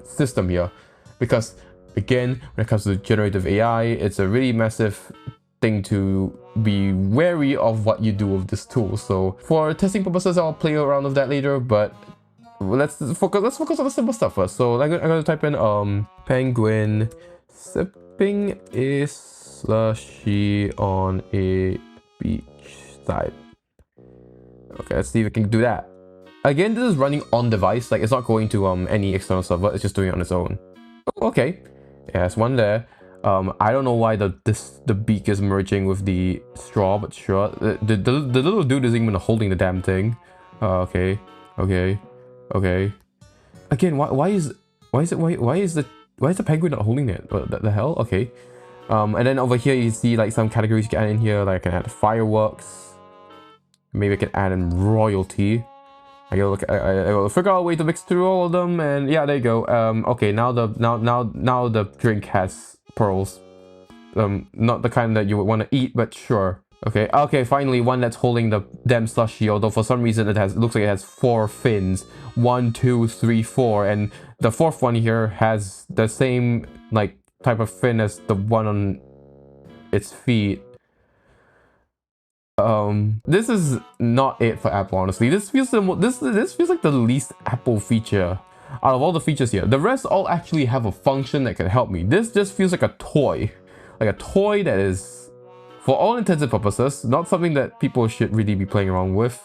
system here. Because again, when it comes to generative AI, it's a really massive thing to be wary of what you do with this tool. So for testing purposes, I'll play around with that later, but let's focus on the simple stuff first. So I'm gonna type in penguin sipping a slushy on a beach side. Okay, let's see if we can do that. Again, this is running on device, like it's not going to any external server, it's just doing it on its own. Oh, okay, yeah, there's one there. I don't know why the beak is merging with the straw, but sure. The little dude isn't even holding the damn thing. Okay. Again, why is the penguin not holding it? What the hell? Okay. And then over here you see like some categories you can add in here. Like I can add fireworks. Maybe I can add in royalty. I will figure out a way to mix through all of them, and yeah, there you go. Okay, now the drink has pearls. Not the kind that you would want to eat, but sure. Okay, finally one that's holding the damn slushy, although for some reason it looks like it has 4 fins. 1, 2, 3, 4, and the 4th one here has the same like type of fin as the one on its feet. This is not it for Apple, honestly. This feels like the least Apple feature out of all the features here. The rest all actually have a function that can help me. This just feels like a toy. Like a toy that is, for all intents and purposes, not something that people should really be playing around with.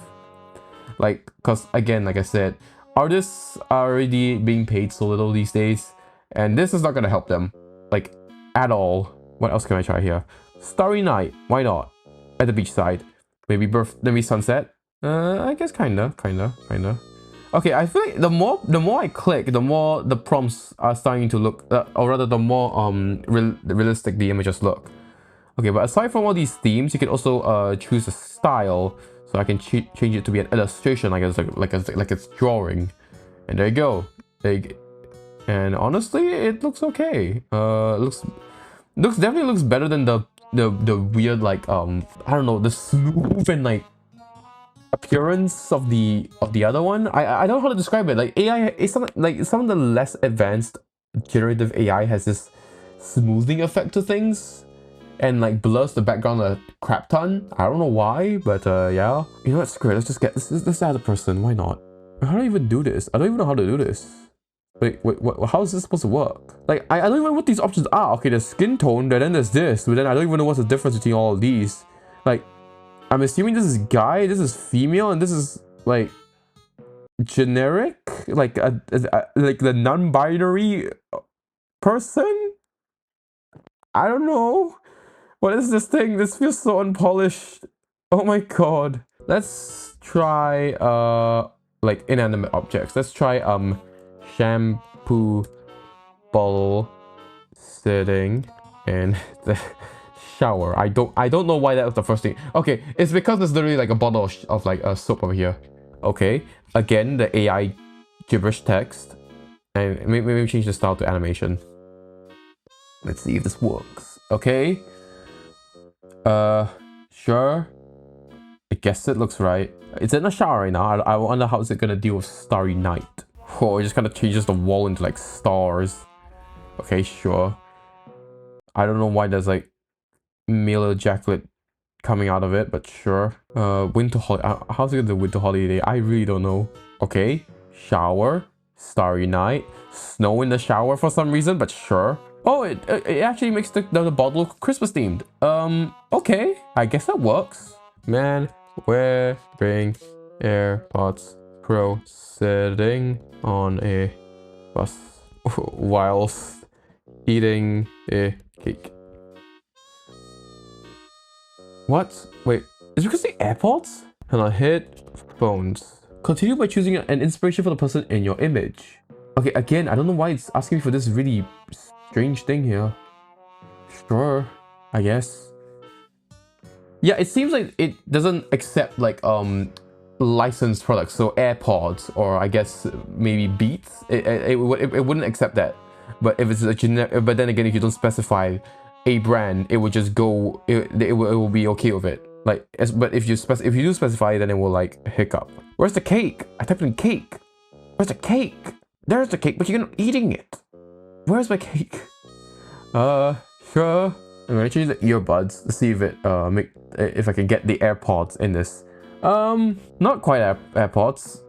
Like, because again, like I said, artists are already being paid so little these days, and this is not gonna help them, like, at all. What else can I try here? Starry night, why not? At the beachside. Maybe sunset? I guess kinda. Okay, I feel like the more I click, the more the prompts are starting to look, or rather the more realistic the images look. Okay, but aside from all these themes, you can also choose a style. So I can change it to be an illustration, like it's drawing. And there you go. And honestly, it looks okay. Definitely looks better than the weird, like I don't know, the smooth and like appearance of the other one. I don't know how to describe it. Like AI, it's some of the less advanced generative AI has this smoothing effect to things, and like blurs the background a crap ton. I don't know why, but yeah. You know what? Screw it. Let's add a person. Why not? How do I even do this? I don't even know how to do this. Wait, how is this supposed to work? Like, I don't even know what these options are. Okay, there's skin tone, then there's this, but then I don't even know what's the difference between all of these. Like, I'm assuming this is guy, this is female, and this is like generic, like the non-binary person. I don't know. What is this thing? This feels so unpolished. Oh my god. Let's try like inanimate objects. Let's try shampoo bottle sitting in the shower. I don't know why that was the first thing. Okay, it's because there's literally like a bottle of like a soap over here. Okay, again the AI gibberish text, and maybe change the style to animation. Let's see if this works. Okay. Sure. I guess it looks right. It's in a shower right now. I wonder how is it gonna deal with starry night. Oh, it just kind of changes the wall into like stars. Okay, sure. I don't know why there's like male ejaculate coming out of it, but sure. Winter holiday. How's it gonna do winter holiday? I really don't know. Okay, shower, starry night, snow in the shower for some reason, but sure. Oh, it actually makes the bottle Christmas themed. Okay, I guess that works. Man wearing AirPods Pro sitting on a bus whilst eating a cake. What? Wait, is it because the AirPods? And on headphones. Continue by choosing an inspiration for the person in your image. Okay, again, I don't know why it's asking me for this really strange thing here. Sure, I guess. Yeah, it seems like it doesn't accept like licensed products, so AirPods or I guess maybe Beats. It wouldn't accept that. But if it's a generic, but then again, if you don't specify a brand, it would just go. It will be okay with it. Like, but if you do specify, then it will like hiccup. Where's the cake? I typed in cake. Where's the cake? There's the cake, but you're not eating it. Where's my cake? Sure. I'm gonna change the earbuds to see if it if I can get the AirPods in this. Not quite AirPods,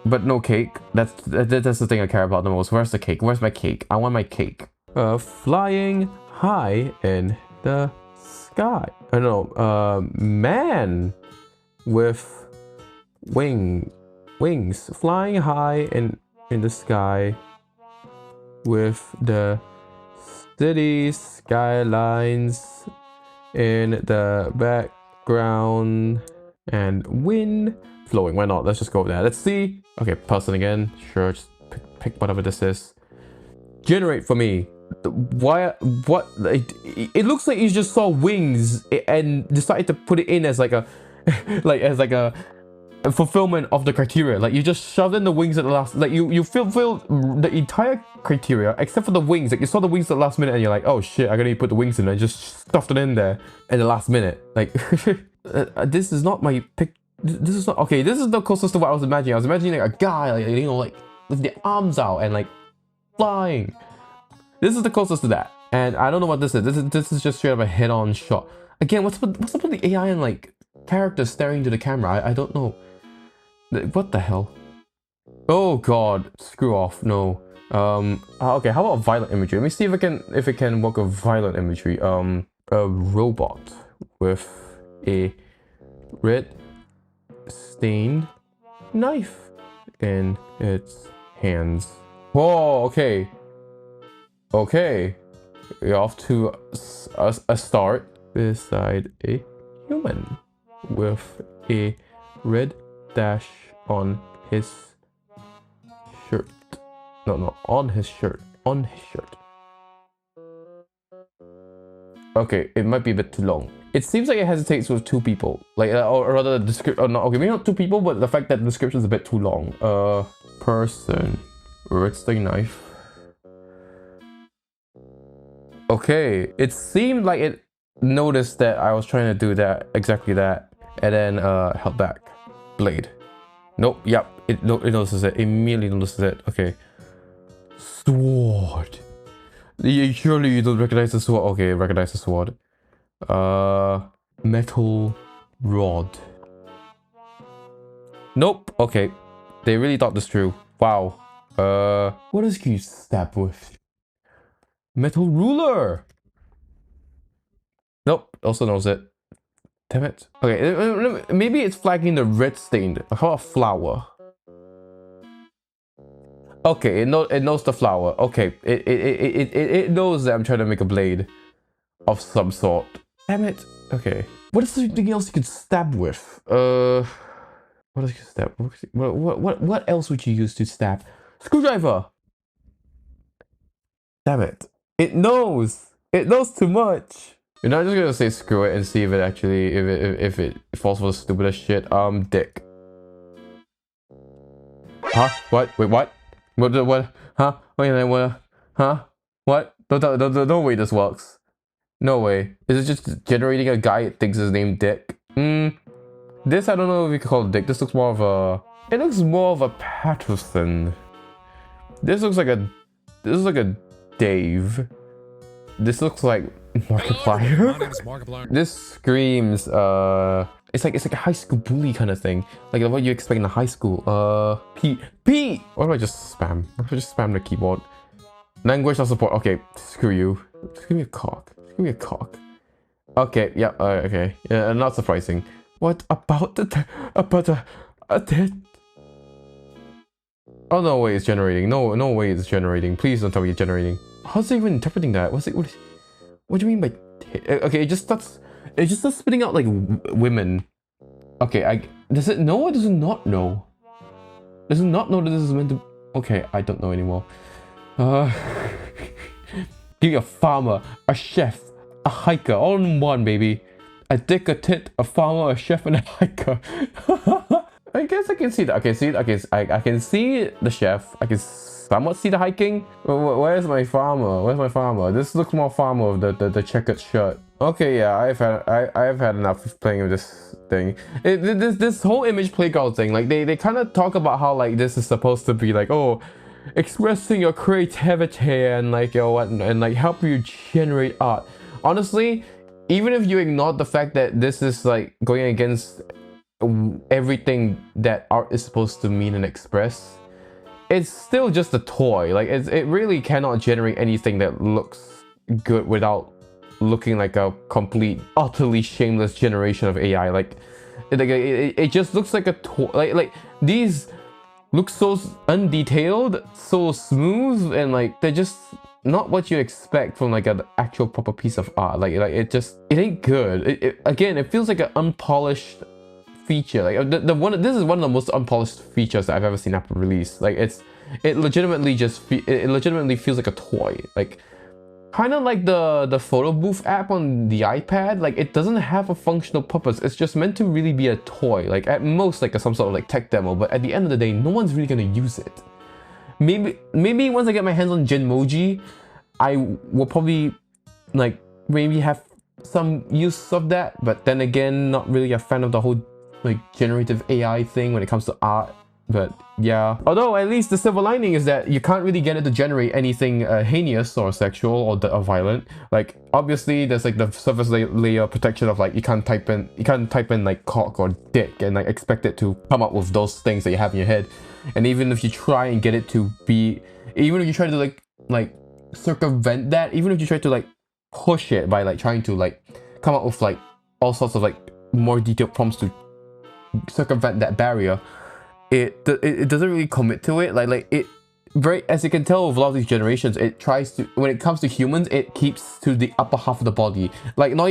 but no cake. That's the thing I care about the most. Where's the cake? Where's my cake? I want my cake. Flying high in the sky. I don't know. Man with wings flying high in the sky with the city skylines in the background and wind flowing. Why not? Let's just go there. Let's see. Okay, person again. Sure, just pick whatever this is. Generate for me. Why? What? It looks like you just saw wings and decided to put it in as like a as like a fulfillment of the criteria. Like you just shoved in the wings at the last, like you fulfilled the entire criteria except for the wings. Like you saw the wings at the last minute and you're like, oh shit, I gotta put the wings in. I just stuffed it in there at the last minute. Like this is not my pick. This is not okay. This is the closest to what I was imagining. I was imagining like a guy, like, you know, like with the arms out and like flying. This is the closest to that, and I don't know what this is. This is just straight up a head-on shot. Again, what's up with the AI and like characters staring to the camera? I don't know. What the hell? Oh god, screw off. No. Okay, how about violent imagery? Let me see if it can work with violent imagery. A robot with a red stained knife in its hands. Whoa, okay. Okay, we're off to a start beside a human with a red dash on his shirt. No, on his shirt. On his shirt. Okay, it might be a bit too long. It seems like it hesitates with two people. Like, or rather, the description. No, okay, maybe not two people, but the fact that the description is a bit too long. Person, red stained knife. Okay, it seemed like it noticed that I was trying to do that, exactly that, and then held back. Blade. Nope, yep, it notices it, immediately notices it. Okay. Sword. Surely you don't recognize the sword. Okay, recognize the sword. Metal rod. Nope, okay. They really thought this through. Wow. What else can you stab with? Metal ruler. Nope, also knows it. Damn it. Okay, maybe it's flagging the red stained. How about flower? Okay, it knows the flower. Okay, it knows that I'm trying to make a blade of some sort. Damn it. Okay. What is something else you could stab with? What else you could stab? What else would you use to stab? Screwdriver. Damn it. It knows. It knows too much. You're not just gonna say screw it and see if it actually if it falls for the stupidest shit. Dick. Huh? What? Wait, what? What? Huh? Wait a minute, what? Huh? What? Don't way this works. No way. Is it just generating a guy it thinks his name Dick? This I don't know if we can call it Dick. This looks more of a... It looks more of a Patterson. This looks like a Dave. This looks like Markiplier. My name is Markiplier. This screams it's like a high school bully kind of thing. Like what you expect in a high school. P. Why do I just spam? Why do I just spam the keyboard? Language not support. Okay, screw you. Just give me a cock. Just give me a cock. Okay, yeah, okay. Yeah, not surprising. What about a dead? Oh, no way it's generating. No way it's generating. Please don't tell me it's generating. How's it even interpreting that? What do you mean by... Okay, it just starts spitting out like women. Okay, does it know or does it not know? Does it not know that this is meant to... Okay, I don't know anymore. Give me a farmer, a chef, a hiker, all in one, baby. A dick, a tit, a farmer, a chef, and a hiker. I guess I can see that. Okay, I can see the chef. I can somewhat see the hiking. Where's my farmer? Where's my farmer? This looks more farmer of the checkered shirt. Okay, yeah, I've had enough of playing with this thing. This whole image playground thing. Like they kind of talk about how like this is supposed to be like, oh, expressing your creativity and like your what and like help you generate art. Honestly, even if you ignore the fact that this is like going against everything that art is supposed to mean and express, it's still just a toy. Like it really cannot generate anything that looks good without looking like a complete, utterly shameless generation of AI. Like it just looks like a toy. Like these look so undetailed, so smooth, and like they're just not what you expect from like an actual proper piece of art. Like it ain't good. Again, it feels like an unpolished feature. Like this is one of the most unpolished features that I've ever seen Apple release. Like it legitimately feels like a toy. Like kind of like the photo booth app on the iPad. Like it doesn't have a functional purpose. It's just meant to really be a toy. Like at most like some sort of like tech demo, but at the end of the day, no one's really gonna use it. Maybe once I get my hands on Genmoji, I will probably like maybe have some use of that, but then again, not really a fan of the whole like generative AI thing when it comes to art. But yeah, although at least the silver lining is that you can't really get it to generate anything heinous or sexual or violent. Like obviously there's like the surface layer protection of like you can't type in like cock or dick and like expect it to come up with those things that you have in your head. And even if you try and get it to be, even if you try to like circumvent that, even if you try to like push it by like trying to like come up with like all sorts of like more detailed prompts to circumvent that barrier, it doesn't really commit to it. Like it very, as you can tell with a lot of these generations, it tries to, when it comes to humans, it keeps to the upper half of the body. Like not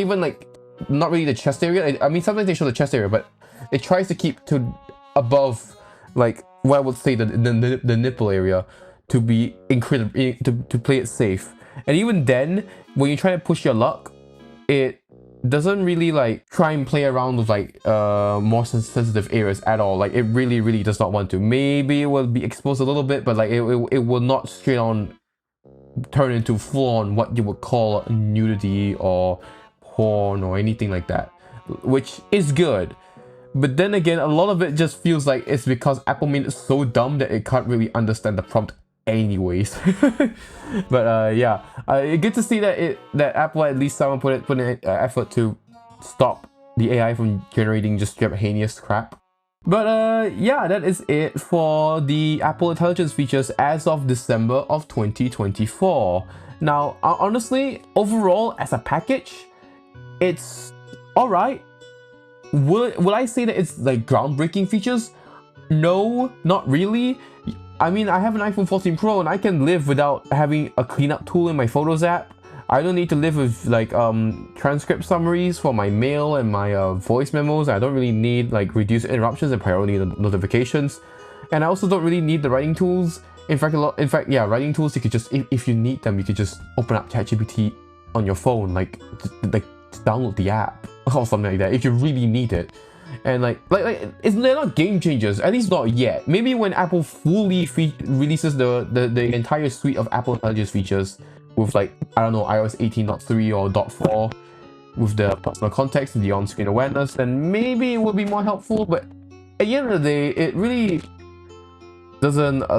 really the chest area. I mean sometimes they show the chest area, but it tries to keep to above like what I would say the nipple area to be incredible, to play it safe. And even then, when you try to push your luck, it doesn't really like try and play around with like more sensitive areas at all. Like it really does not want to. Maybe it will be exposed a little bit, but like it will not straight on turn into full on what you would call nudity or porn or anything like that, which is good. But then again, a lot of it just feels like it's because Apple made it so dumb that it can't really understand the prompt anyways. But yeah, good to see that Apple at least someone put in effort to stop the AI from generating just straight heinous crap. But yeah, that is it for the Apple Intelligence features as of December of 2024. Now, honestly, overall as a package, it's alright. Would I say that it's like groundbreaking features? No, not really. I mean, I have an iPhone 14 Pro and I can live without having a cleanup tool in my Photos app. I don't need to live with like transcript summaries for my mail and my voice memos. I don't really need like reduced interruptions and priority notifications. And I also don't really need the writing tools. In fact, yeah, writing tools, you could just, if you need them, you could just open up ChatGPT on your phone, like download the app or something like that if you really need it. And they're not game changers, at least not yet. Maybe when Apple fully releases the entire suite of Apple Intelligence features with like, I don't know, iOS 18.3 or .4 with the personal context and the on-screen awareness, then maybe it would be more helpful. But at the end of the day, it really doesn't it's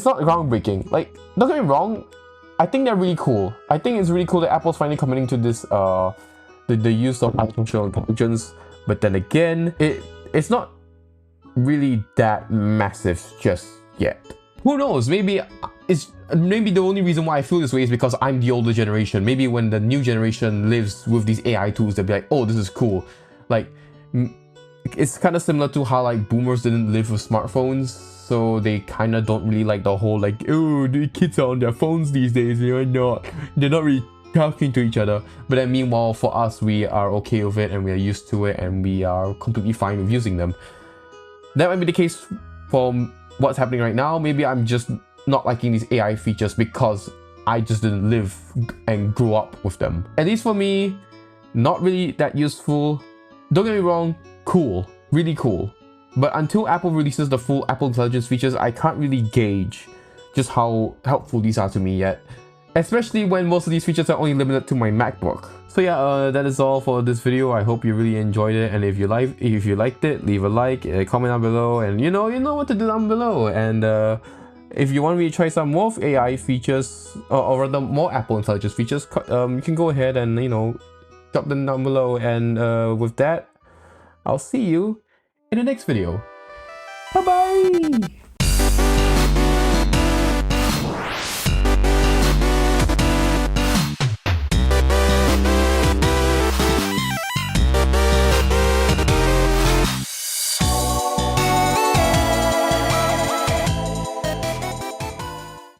not groundbreaking. Like, don't get me wrong, I think they're really cool. I think it's really cool that Apple's finally committing to this the use of artificial intelligence, but then again, it's not really that massive just yet. Who knows? Maybe the only reason why I feel this way is because I'm the older generation. Maybe when the new generation lives with these AI tools, they'll be like, oh, this is cool. Like, it's kind of similar to how like boomers didn't live with smartphones, so they kind of don't really like the whole like, oh, the kids are on their phones these days, they're not really talking to each other. But then meanwhile, for us, we are okay with it and we are used to it and we are completely fine with using them. That might be the case for what's happening right now. Maybe I'm just not liking these AI features because I just didn't live and grow up with them. At least for me, not really that useful. Don't get me wrong, cool, really cool. But until Apple releases the full Apple Intelligence features, I can't really gauge just how helpful these are to me yet. Especially when most of these features are only limited to my MacBook. So yeah, that is all for this video. I hope you really enjoyed it, and if you liked it, leave a like, comment down below, and you know what to do down below. And if you want me to try some more of AI features, or rather more Apple Intelligence features, you can go ahead and drop them down below. And with that, I'll see you in the next video. Bye bye.